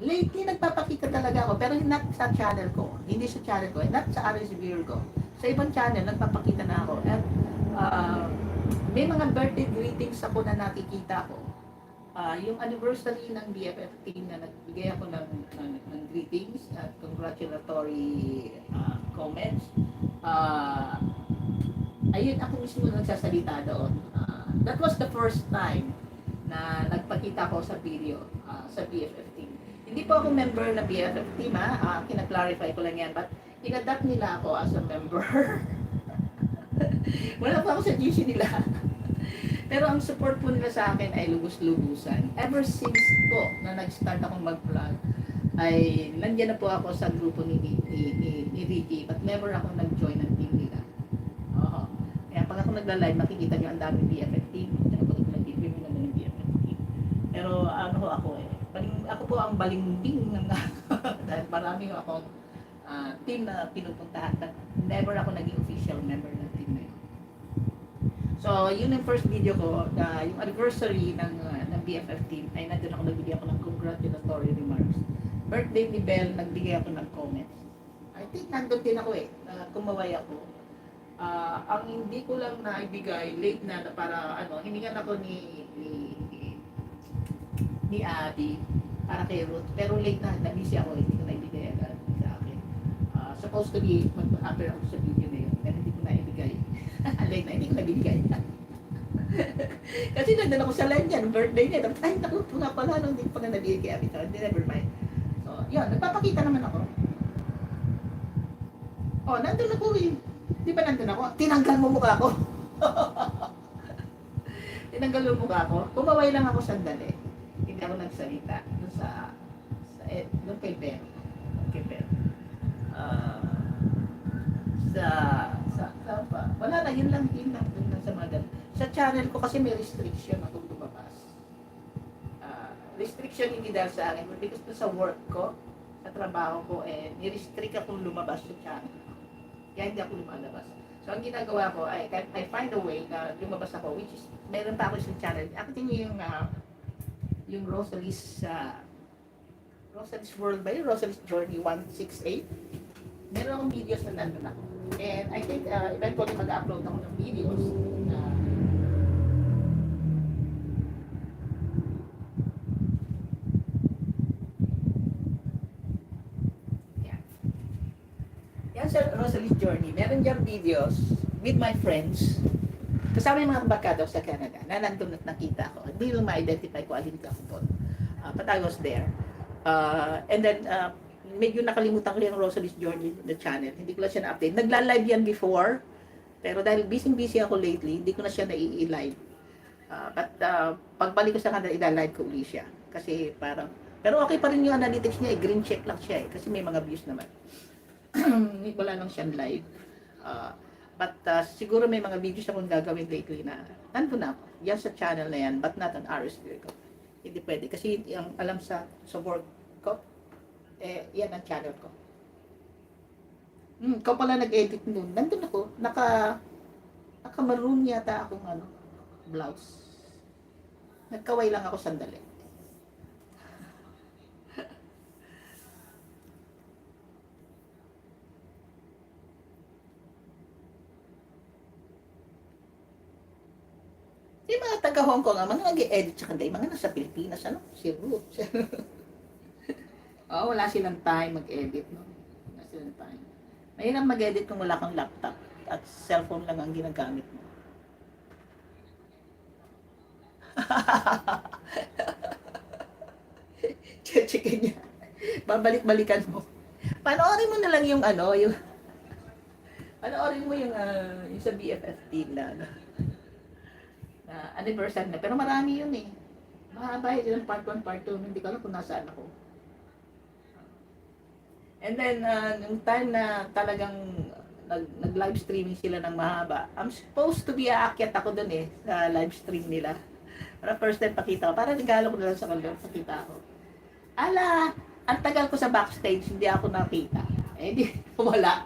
lately nagpapakita talaga ako, pero not sa channel ko. Hindi sa channel ko, not sa RS Virgo. Sa ibang channel, nagpapakita na ako. At may mga birthday greetings ako na nakikita ko. Yung anniversary ng BFF team na nagbigay ako ng greetings at congratulatory comments. Ayun ako mismo nagsasalita doon. That was the first time na nagpakita ko sa video sa BFF team. Hindi po ako member ng BFF team kina-clarify ko lang yan, but in-adapt nila ako as a member. Wala pa ako sa GC nila. Pero ang support po nila sa akin ay lubos-lubusan. Ever since po na nag-start akong mag-vlog, ay nandiyan na po ako sa grupo ni Ricky, but never ako nag-join ng team nila. Oo. Kaya pag ako nagla-live, makikita nyo ang daming BFF team. Kaya pag ako nag-TV, may naman ng BFF team. Pero ano ho ako ako po ang balingbing ng dahil marami ho akong team na pinupuntahan, but never ako naging official member ng team na yun. So, yun ang first video ko, yung anniversary ng BFF team, ay nandun ako, nagbigay ako ng congratulatory remarks. Birthday ni Belle, nagbigay ako ng comments. I think nandun din ako kumaway ako. Ang hindi ko lang naibigay, late na para hiningan ako ni Abby para kay Ruth. Pero late na, nabisi ako, hindi ko naibigay agad sa akin. Supposed to be, mag-appear ako sa video na yun, pero hindi ko naibigay. Late na, hindi ko nabibigay. Kasi nandun ako sa line niya, birthday niya. Ay, naku, nga pala, hindi ko pa na nabigay kay Abby. So, never mind. So, yun, nagpapakita naman ako. Oh, nandun ako eh. Di ba nandun ako? Tinanggal mo mukha ko. Tinanggal mo mukha ko. Kumaway lang ako sandali. Hindi ako nagsalita. Doon kay Ben. Kay Ben. Wala na, yun lang dun lang sa mga sa channel ko kasi may restriction akong lumabas. Restriction hindi dahil sa akin, because sa work ko, sa trabaho ko, ni-restrict akong lumabas sa channel. Kaya hindi ako lumalabas. So, ang ginagawa ko ay, I find a way na lumabas ako, which is, meron pa ako sa channel. Akitin nyo yung Rosalie's World ba yun? Rosalie's Journey 168. Meron akong videos na nandun ako. And I think eventually mag-upload ako ng videos na yan sa Rosalie's Journey. Meron diyang videos with my friends. Kasama yung mga barkada sa Canada na nandun at nakita ko. Hindi lang ma-identify ko alin ka ako doon. But I was there. And then, medyo nakalimutan ko yung Rosalie's Journey, the channel. Hindi ko lang siya na-update. Nagla-live yan before. Pero dahil busy ako lately, hindi ko na siya na-i-live. But pagbalik ko sa kanila, i-live ko ulit siya. Kasi parang, pero okay pa rin yung analytics niya. Green check lang siya kasi may mga views naman. Wala lang siyang live. But siguro may mga videos akong gagawin lately na nandun na ako. Yan sa channel na yan, but not on RS Virgo. Hindi pwede. Kasi yung alam sa work ko, yan ang channel ko. Ikaw pala nag-edit nun. Nandun ako. Naka-maroon yata akong blouse. Nagkaway lang ako sandali. Yung mga taga Hong Kong, mga nag-edit sa kanila, mga nasa Pilipinas, si Ruth. Wala silang time mag-edit, no? Wala silang time. Mahirap mag-edit kung wala kang laptop at cellphone lang ang ginagamit mo. Checkin niya. Babalik-balikan mo. Panoorin mo na lang yung panoorin mo yung sa BFF team na anniversary na. Pero marami yun eh. Mahaba yun, part 1, part 2. Hindi ko alam kung nasaan ako. And then, yung time na talagang nag-live streaming sila ng mahaba, I'm supposed to be aakyat ako dun sa live stream nila. Para first time pakita ko. Para regalo ko na lang sa kanila, pakita ko. Ala, ang tagal ko sa backstage, hindi ako nakita. Di, wala.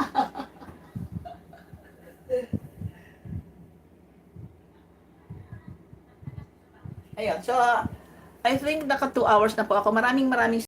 Ayun, so, I think naka 2 hours na po ako. Maraming